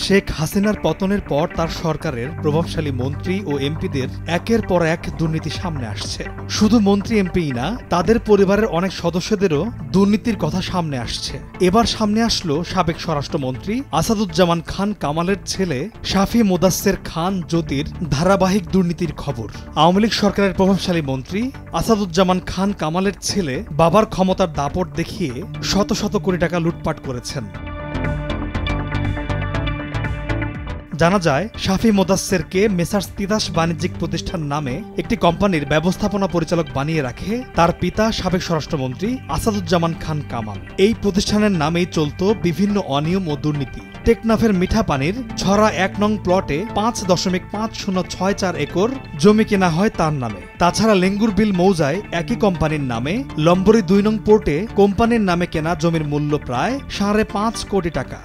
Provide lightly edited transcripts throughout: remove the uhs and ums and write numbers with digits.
শেখ হাসিনার পতনের পর তার সরকারের প্রভাবশালী মন্ত্রী ও এমপিদের একের পর এক দুর্নীতি সামনে আসছে। শুধু মন্ত্রী এমপিই না, তাদের পরিবারের অনেক সদস্যদেরও দুর্নীতির কথা সামনে আসছে। এবার সামনে আসলো সাবেক স্বরাষ্ট্রমন্ত্রী আসাদুজ্জামান খান কামালের ছেলে শাফি মোদাচ্ছের খান জ্যোতির ধারাবাহিক দুর্নীতির খবর। আওয়ামী লীগ সরকারের প্রভাবশালী মন্ত্রী আসাদুজ্জামান খান কামালের ছেলে বাবার ক্ষমতার দাপট দেখিয়ে শত শত কোটি টাকা লুটপাট করেছেন। জানা যায়, শাফি মোদাচ্ছেরকে মেসার্স তিতাস বাণিজ্যিক প্রতিষ্ঠান নামে একটি কোম্পানির ব্যবস্থাপনা পরিচালক বানিয়ে রাখে তার পিতা সাবেক স্বরাষ্ট্রমন্ত্রী আসাদুজ্জামান খান কামাল। এই প্রতিষ্ঠানের নামেই চলত বিভিন্ন অনিয়ম ও দুর্নীতি। টেকনাফের মিঠা পানির ছড়া ১ নং প্লটে ৫.৫০৬৪ একর জমি কেনা হয় তার নামে। তাছাড়া লেঙ্গুর বিল মৌজায় একই কোম্পানির নামে লম্বরি ২ নং পোর্টে কোম্পানির নামে কেনা জমির মূল্য প্রায় ৫.৫ কোটি টাকা।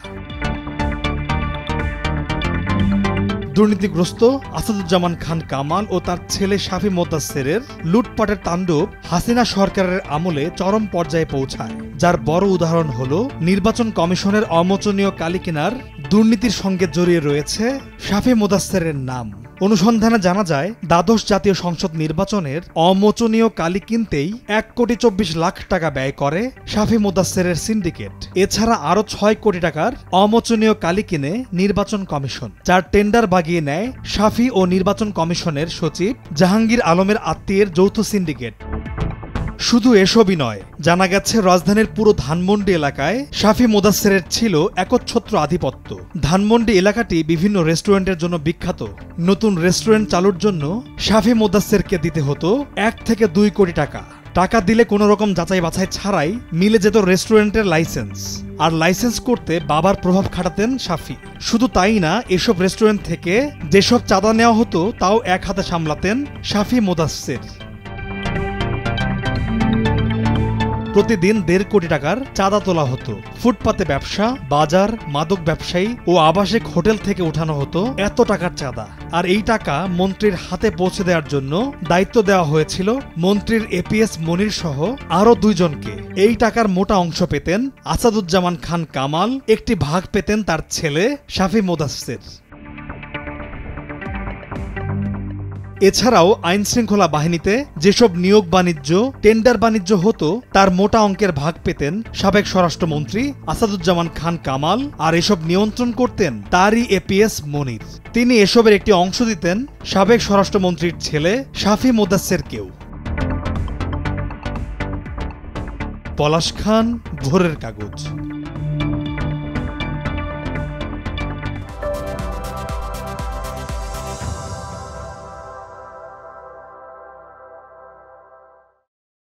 দুর্নীতিগ্রস্ত আসাদুজ্জামান খান কামাল ও তার ছেলে শাফি মোদাচ্ছেরের লুটপাটের তাণ্ডব হাসিনা সরকারের আমলে চরম পর্যায়ে পৌঁছায়, যার বড় উদাহরণ হল নির্বাচন কমিশনের অমোচনীয় কালি কেনার দুর্নীতির সঙ্গে জড়িয়ে রয়েছে শাফি মোদাচ্ছেরের নাম। অনুসন্ধানে জানা যায়, দ্বাদশ জাতীয় সংসদ নির্বাচনের অমোচনীয় কালি কিনতেই ১,২৪,০০,০০০ টাকা ব্যয় করে শাফি মোদাচ্ছেরের সিন্ডিকেট। এছাড়া আরও ৬ কোটি টাকার অমোচনীয় কালি কিনে নির্বাচন কমিশন, যার টেন্ডার বাগিয়ে নেয় শাফি ও নির্বাচন কমিশনের সচিব জাহাঙ্গীর আলমের আত্মীয়ের যৌথ সিন্ডিকেট। শুধু এসবই নয়, জানা গেছে রাজধানীর পুরো ধানমন্ডি এলাকায় শাফি মোদাচ্ছেরের ছিল একচ্ছত্র আধিপত্য। ধানমন্ডি এলাকাটি বিভিন্ন রেস্টুরেন্টের জন্য বিখ্যাত। নতুন রেস্টুরেন্ট চালুর জন্য শাফি মোদাচ্ছেরকে দিতে হতো ১ থেকে ২ কোটি টাকা। টাকা দিলে কোনো রকম যাচাই বাছাই ছাড়াই মিলে যেত রেস্টুরেন্টের লাইসেন্স। আর লাইসেন্স করতে বাবার প্রভাব খাটাতেন শাফি। শুধু তাই না, এসব রেস্টুরেন্ট থেকে যেসব চাঁদা নেওয়া হতো তাও এক হাতে সামলাতেন শাফি মোদাচ্ছের। প্রতিদিন ১.৫ কোটি টাকার চাঁদা তোলা হতো। ফুটপাতে ব্যবসা, বাজার, মাদক ব্যবসায়ী ও আবাসিক হোটেল থেকে উঠানো হতো এত টাকার চাঁদা। আর এই টাকা মন্ত্রীর হাতে পৌঁছে দেওয়ার জন্য দায়িত্ব দেওয়া হয়েছিল মন্ত্রীর এপিএস মনির সহ আরও ২ জনকে। এই টাকার মোটা অংশ পেতেন আসাদুজ্জামান খান কামাল, একটি ভাগ পেতেন তার ছেলে শাফি মোদাচ্ছের। এছাড়াও আইন শৃঙ্খলা বাহিনীতে যেসব নিয়োগ বাণিজ্য, টেন্ডার বাণিজ্য হতো তার মোটা অঙ্কের ভাগ পেতেন সাবেক স্বরাষ্ট্রমন্ত্রী আসাদুজ্জামান খান কামাল, আর এসব নিয়ন্ত্রণ করতেন তারই এপিএস মনির। তিনি এসবের একটি অংশ দিতেন সাবেক স্বরাষ্ট্রমন্ত্রীর ছেলে শাফি মোদাচ্ছেরকেও। পলাশ খান, ভোরের কাগজ।